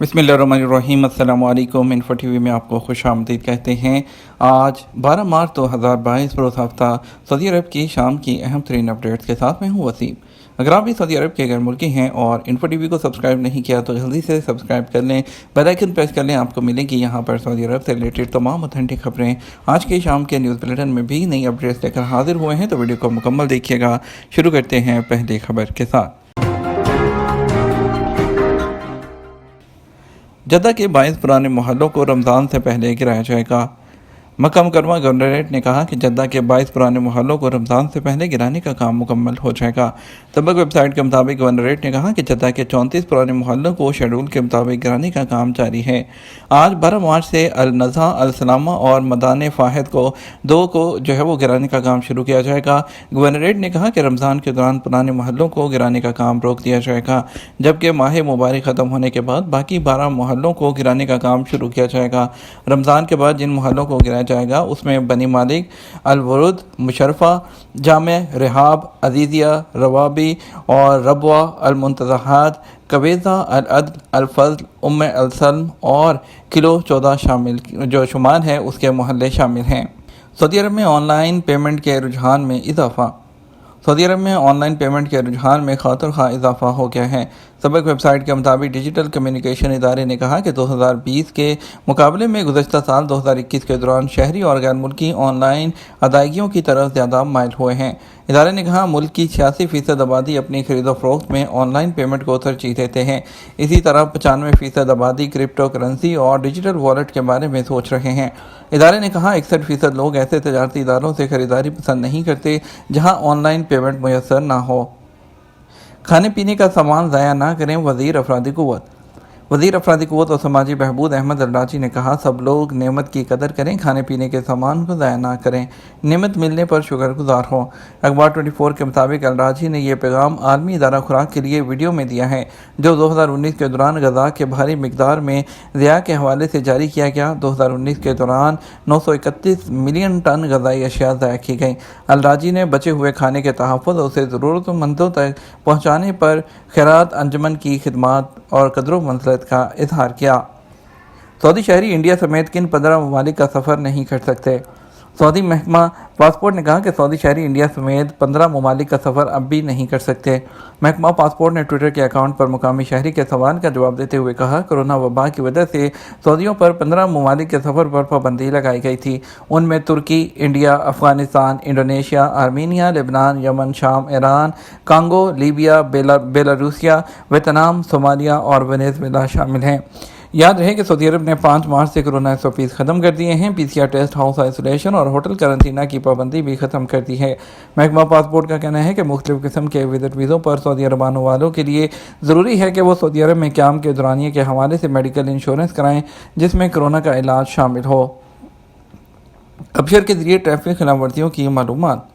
बिस्मिल्लाहिर्रहमानिर्रहीम। अस्सलाम वालेकुम। इन्फो टीवी में आपको खुश आमदीद कहते हैं। आज 12 मार्च 2022 रोज़ हफ्ता सऊदी अरब की शाम की अहम तरीन अपडेट्स के साथ मैं हूँ वसीम। अगर आप भी सऊदी अरब के गैर मुल्की हैं और इन्फो टीवी को सब्सक्राइब नहीं किया तो जल्दी से सब्सक्राइब कर लें, बेल आइकन प्रेस कर लें। आपको मिलेंगी यहाँ पर सऊदी अरब से रिलेटेड तमाम ऑथेंटिक खबरें। आज की शाम के न्यूज़ बुलेटिन में भी नई अपडेट्स लेकर हाजिर हुए हैं, तो वीडियो को मुकम्मल देखिएगा। शुरू करते हैं पहली खबर के साथ। जद्दा के 22 पुराने मोहल्लों को रमज़ान से पहले गिराया जाएगा। मक्का मुकर्रमा गवर्नरेट ने कहा कि जद्दा के 22 पुराने मोहल्लों को रमज़ान से पहले गिराने का काम मुकम्मल हो जाएगा। सबक वेबसाइट के मुताबिक गवर्नरेट ने कहा कि जद्दा के 34 पुराने मोहल्लों को शेड्यूल के मुताबिक गिराने का काम जारी है। आज 12 मार्च से अल नज़ा, अल सलामा और मदान फ़ाहिद को वो गिराने का काम शुरू किया जाएगा। गवर्नरेट ने कहा कि रमज़ान के दौरान पुराने मोहल्लों को गिराने का काम रोक दिया जाएगा, जबकि माह मुबारक ख़त्म होने के बाद बाकी 12 मोहल्लों को गिराने का काम शुरू किया जाएगा। रमज़ान के बाद जिन मोहल्लों को गिराया जाएगा उसमें बनी मालिक, अल वरुद, मुशर्रफा, जामे, रिहाब, अजीज़िया, रवाबी और रबवा, अल मुंतज़हात, कवेज़ा, अल अदल, अल फज़ल, उम्मे अल सल्म और किलो 14 शामिल जो शुमार है उसके मोहल्ले शामिल हैं। सऊदी अरब में ऑनलाइन पेमेंट के रुझान में इजाफ़ा। सऊदी अरब में ऑनलाइन पेमेंट के रुझान में खातिर खा इजाफा हो गया है। सबक वेबसाइट के मुताबिक डिजिटल कम्युनिकेशन इदारे ने कहा कि 2020 के मुकाबले में गुज़श्ता साल 2021 के दौरान शहरी और गैर मुल्की ऑनलाइन अदायगियों की तरफ ज़्यादा माइल हुए हैं। इदारे ने कहा मुल्क की 86% आबादी अपनी खरीदो फरोख्त में ऑनलाइन पेमेंट को तरजीह देते हैं। इसी तरह 95% आबादी क्रिप्टो करेंसी और डिजिटल वॉलेट के बारे में सोच रहे हैं। इदारे ने कहा 61% लोग ऐसे तजारती इदारों से खरीदारी पसंद नहीं करते जहां ऑनलाइन पेमेंट मुयसर ना हो। खाने पीने का सामान ज़ाया ना करें, वज़ीर अफरादी क़ुव्वत। वज़ीर अफरादी क़ुव्वत और समाजी बहबूद अहमद अल-राजी ने कहा सब लोग नेमत की कदर करें, खाने पीने के सामान को ज़ाया ना करें, नेमत मिलने पर शुक्रगुजार हों। अखबार 24 के मुताबिक अल-राजी ने यह पैगाम आलमी इदारा खुराक के लिए वीडियो में दिया है, जो 2019 के दौरान ग़ज़ा के भारी मिकदार में ज़िया के हवाले से जारी किया गया। 2019 के दौरान 931 मिलियन टन ग़ज़ाई अशिया ज़ाया की गई। अल-राजी ने बचे हुए खाने के तहफ़्फ़ुज़ और उसे ज़रूरतमंदों तक पहुँचाने पर खैरात अंजमन की खिदमात और कदर मंज़लत का इजहार किया। सऊदी शहरी इंडिया समेत किन 15 ममालिक का सफ़र नहीं कर सकते। सऊदी महकमा पासपोर्ट ने कहा कि सऊदी शहरी इंडिया समेत 15 ममालिक का सफ़र अब भी नहीं कर सकते। महकमा पासपोर्ट ने ट्विटर के अकाउंट पर मुकामी शहरी के सवाल का जवाब देते हुए कहा कोरोना वबा की वजह से सऊदियों पर 15 ममालिक के सफ़र पर पाबंदी लगाई गई थी। उनमें तुर्की, India, Afghanistan, Indonesia, Armenia, Lebanon, Yemen, शाम, ईरान, कांगो, लीबिया, बेलारूसिया, वियतनाम, सोमालिया और वेनेजुएला शामिल हैं। याद रहे कि सऊदी अरब ने 5 मार्च से कोरोना SOPs ख़त्म कर दिए हैं। PCR टेस्ट, हाउस आइसोलेशन और होटल करंतना की पाबंदी भी ख़त्म कर दी है। महकमा पासपोर्ट का कहना है कि मुख्तलिफ़ किस्म के विज़िट वीज़ों पर सऊदी अरब आने वालों के लिए ज़रूरी है कि वो सऊदी अरब में क़याम के दौरानिए के हवाले से मेडिकल इंश्योरेंस कराएँ जिसमें कोरोना का इलाज शामिल हो। अबशर के ज़रिए ट्रैफिक खिलाफवर्जियों की मालूमात।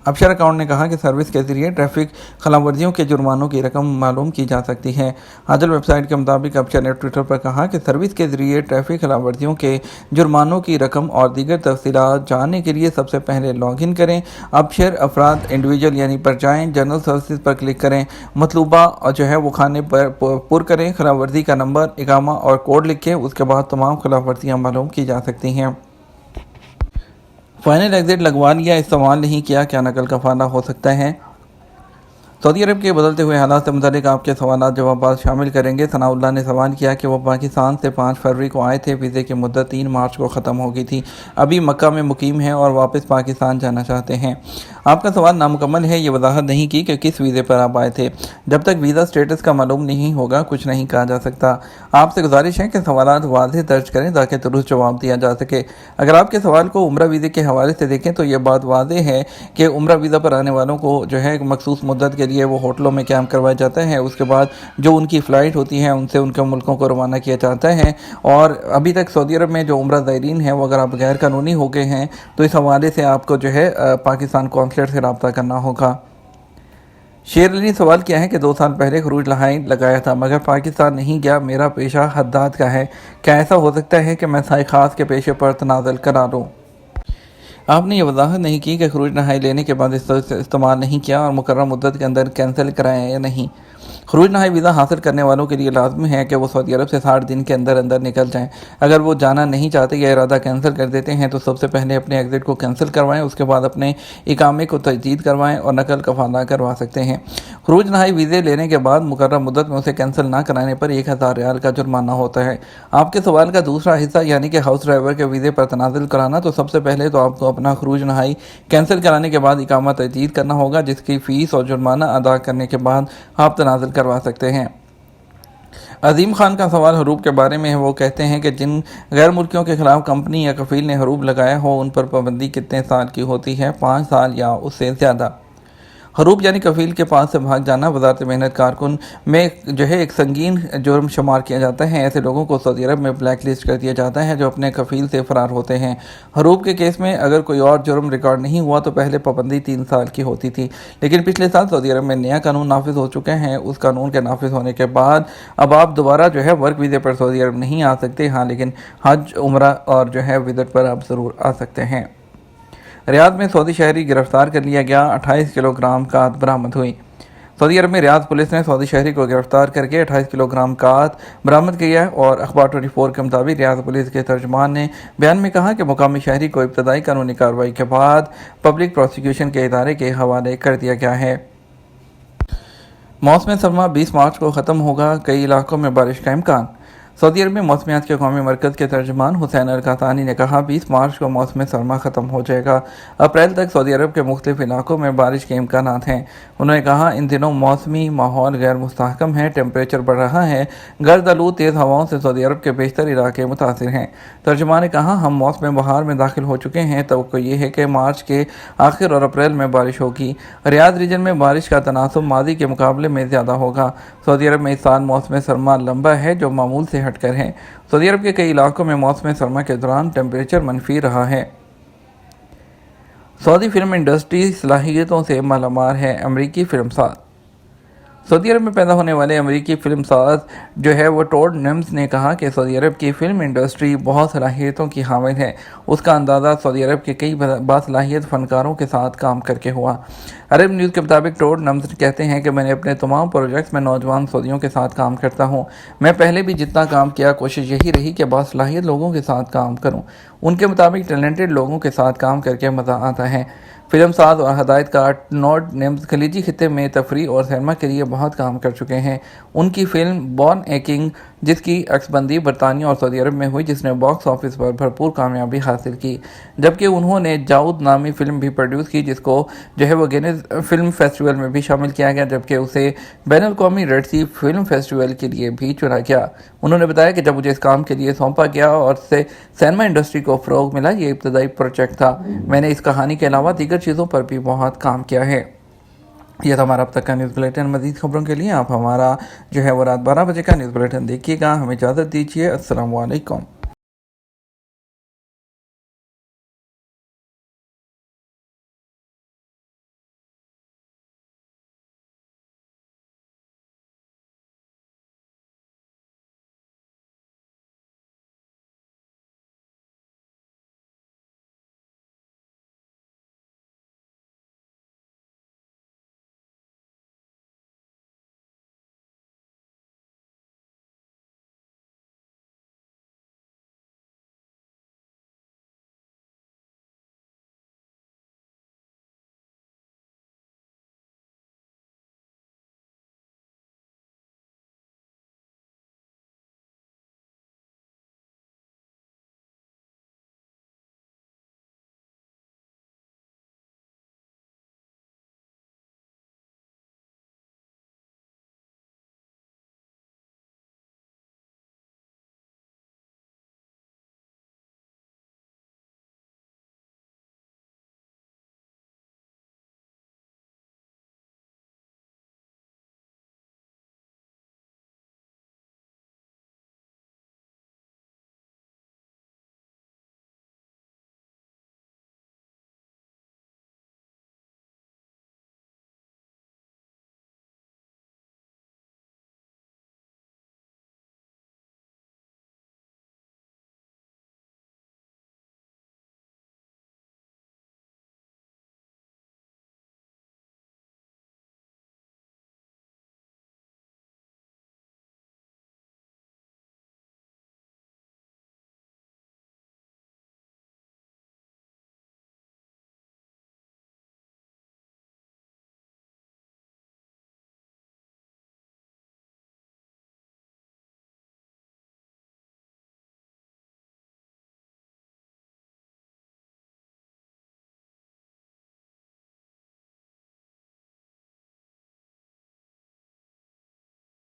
अबशर अकाउंट ने कहा कि सर्विस के ज़रिए ट्रैफिक खिलाफवर्जियों के जुर्मानों की रकम मालूम की जा सकती है। आजल वेबसाइट के मुताबिक अबशर ने ट्विटर पर कहा कि सर्विस के ज़रिए ट्रैफिक खिलाफवर्जियों के जुर्मानों की रकम और दीगर तफसीलात जानने के लिए सबसे पहले लॉगिन करें। अबशर अफराद इंडिविजुअल यानी पर जाएँ, जनरल सर्विस पर क्लिक करें, मतलूबा वो खाने पर पुर करें, खिलाफवर्जी का नंबर, इकामा और कोड लिखें। उसके बाद तमाम खिलाफवर्जियाँ मालूम की जा सकती हैं। फाइनल एग्जिट लगवा लिया, इस्तेमाल नहीं किया, क्या नकल का फ़ायदा हो सकता है। सऊदी अरब के बदलते हुए हालात से मुतालिक आपके सवालात जवाबात शामिल करेंगे। सनाउल्लाह ने सवाल किया कि वो पाकिस्तान से 5 फरवरी को आए थे, वीज़े की मुद्दत 3 मार्च को ख़त्म हो गई थी, अभी मक्का में मुकीम हैं और वापस पाकिस्तान जाना चाहते हैं। आपका सवाल नामुकम्मल है, ये वजाहत नहीं की कि किस वीज़े पर आप आए थे। जब तक वीज़ा स्टेटस का मालूम नहीं होगा कुछ नहीं कहा जा सकता। आपसे गुजारिश है कि सवालात वाज़ेह दर्ज करें ताकि दुरुस्त जवाब दिया जा सके। अगर आपके सवाल को उम्रा वीज़े के हवाले से देखें तो ये बात वाज़ेह है कि उम्रा वीज़ा पर आने वालों को मखसूस मुद्दत के लिए वो होटलों में कैंप करवाया जाता है। उसके बाद जो उनकी फ़्लाइट होती है उनसे उनके मुल्कों को रवाना किया जाता है। और अभी तक सऊदी अरब में जो उम्रा ज़ायरीन है वो अगर आप गैर कानूनी हो गए हैं तो इस हवाले से आपको पाकिस्तान कौंसलेट से रब्ता करना होगा। शेर अली ने सवाल किया है कि 2 साल पहले खरूज लहाइन लगाया था मगर पाकिस्तान नहीं गया, मेरा पेशा हद्दाद का है, क्या ऐसा हो सकता है कि मैं साई खास के पेशे पर तनाज़ुल करा लूँ। آپ نے یہ وضاحت نہیں کی کہ خروج نہائی لینے کے بعد اس سے استعمال نہیں کیا اور مقررہ مدت کے اندر کینسل کرائیں یا نہیں۔ خروج نہائی ویزا حاصل کرنے والوں کے لیے لازمی ہے کہ وہ سعودی عرب سے 60 دن کے اندر اندر نکل جائیں۔ اگر وہ جانا نہیں چاہتے یا ارادہ کینسل کر دیتے ہیں تو سب سے پہلے اپنے ایگزٹ کو کینسل کروائیں، اس کے بعد اپنے اقامے کو تجدید کروائیں اور نقل کفالہ کروا سکتے ہیں۔ خروج نہائی ویزے لینے کے بعد مقررہ مدت میں اسے کینسل نہ کرانے پر 1000 ریال کا جرمانہ ہوتا ہے۔ آپ کے سوال کا دوسرا حصہ یعنی کہ ہاؤس ڈرائیور کے ویزے پر تنازل کرانا، تو سب سے پہلے تو آپ کو اپنا خروج نہائی کینسل کرانے کے بعد اقامہ تجدید کرنا ہوگا، جس کی فیس اور جرمانہ ادا کرنے کے بعد آپ تنازل کروا سکتے ہیں۔ عظیم خان کا سوال حروب کے بارے میں ہے۔ وہ کہتے ہیں کہ جن غیر ملکیوں کے خلاف کمپنی یا کفیل نے حروب لگایا ہو ان پر پابندی کتنے سال کی ہوتی ہے؟ 5 سال یا اس سے زیادہ۔ حروب یعنی کفیل کے پاس سے بھاگ جانا وزارت محنت کارکن میں ایک سنگین جرم شمار کیا جاتا ہے۔ ایسے لوگوں کو سعودی عرب میں بلیک لسٹ کر دیا جاتا ہے جو اپنے کفیل سے فرار ہوتے ہیں۔ حروب کے کیس میں اگر کوئی اور جرم ریکارڈ نہیں ہوا تو پہلے پابندی 3 سال کی ہوتی تھی، لیکن پچھلے سال سعودی عرب میں نیا قانون نافذ ہو چکے ہیں۔ اس قانون کے نافذ ہونے کے بعد اب آپ دوبارہ ورک ویزے پر سعودی عرب نہیں آ سکتے، ہاں لیکن حج، عمرہ اور وزٹ پر آپ ضرور آ سکتے ہیں۔ ریاض میں سعودی شہری گرفتار کر لیا گیا، 28 کلو گرام کھاد برآمد ہوئی۔ سعودی عرب میں ریاض پولیس نے سعودی شہری کو گرفتار کر کے 28 کلو گرام کھاد برآمد کیا ہے، اور اخبار 24 کے مطابق ریاض پولیس کے ترجمان نے بیان میں کہا کہ مقامی شہری کو ابتدائی قانونی کارروائی کے بعد پبلک پروسیکیوشن کے ادارے کے حوالے کر دیا گیا ہے۔ موسم سرما 20 مارچ کو ختم ہوگا، کئی علاقوں میں بارش کا امکان۔ سعودی عرب میں موسمیات کے قومی مرکز کے ترجمان حسین القحطانی نے کہا 20 مارچ کو موسم سرما ختم ہو جائے گا۔ اپریل تک سعودی عرب کے مختلف علاقوں میں بارش کے امکانات ہیں۔ انہوں نے کہا ان دنوں موسمی ماحول غیر مستحکم ہے، ٹیمپریچر بڑھ رہا ہے، گرد آلود تیز ہواؤں سے سعودی عرب کے بیشتر علاقے متاثر ہیں۔ ترجمان نے کہا ہم موسم بہار میں داخل ہو چکے ہیں، توقع یہ ہے کہ مارچ کے آخر اور اپریل میں بارش ہوگی۔ ریاض ریجن میں بارش کا تناسب ماضی کے مقابلے میں زیادہ ہوگا۔ سعودی عرب میں اس سال موسم سرما لمبا ہے جو معمول سے ہٹ کر ہے۔ سعودی عرب کے کئی علاقوں میں موسم سرما کے دوران ٹیمپریچر منفی رہا ہے۔ سعودی فلم انڈسٹری صلاحیتوں سے مالا مال ہے، امریکی فلم ساز۔ سعودی عرب میں پیدا ہونے والے امریکی فلم ساز وہ ٹوڈ نیمز نے کہا کہ سعودی عرب کی فلم انڈسٹری بہت صلاحیتوں کی حامل ہے۔ اس کا اندازہ سعودی عرب کے کئی باصلاحیت فنکاروں کے ساتھ کام کر کے ہوا۔ عرب نیوز کے مطابق ٹوڈ نیمز کہتے ہیں کہ میں نے اپنے تمام پروجیکٹس میں نوجوان سعودیوں کے ساتھ کام کرتا ہوں۔ میں پہلے بھی جتنا کام کیا کوشش یہی رہی کہ باصلاحیت لوگوں کے ساتھ کام کروں۔ ان کے مطابق ٹیلنٹڈ لوگوں کے ساتھ کام کر کے مزہ آتا ہے۔ فلم ساز اور ہدایت کار ٹوڈ نیمز خلیجی خطے میں تفریح اور سینما کے لیے بہت کام کر چکے ہیں۔ ان کی فلم بورن اے کنگ، جس کی عکس بندی برطانیہ اور سعودی عرب میں ہوئی، جس نے باکس آفس پر بھرپور کامیابی حاصل کی، جبکہ انہوں نے جاؤد نامی فلم بھی پروڈیوس کی جس کو وہ گینز فلم فیسٹیول میں بھی شامل کیا گیا، جبکہ اسے بین الاقوامی ریڈ سی فلم فیسٹیول کے لیے بھی چنا گیا۔ انہوں نے بتایا کہ جب مجھے اس کام کے لیے سونپا گیا اور اس سے سینما انڈسٹری کو فروغ ملا، یہ ابتدائی پروجیکٹ تھا۔ میں نے اس کہانی کے علاوہ دیگر چیزوں پر بھی بہت کام کیا ہے۔ یہ تھا ہمارا اب تک کا نیوز بلیٹن۔ مزید خبروں کے لیے آپ ہمارا رات 12 بجے کا نیوز بلیٹن دیکھیے گا۔ ہمیں اجازت دیجیے، السلام علیکم۔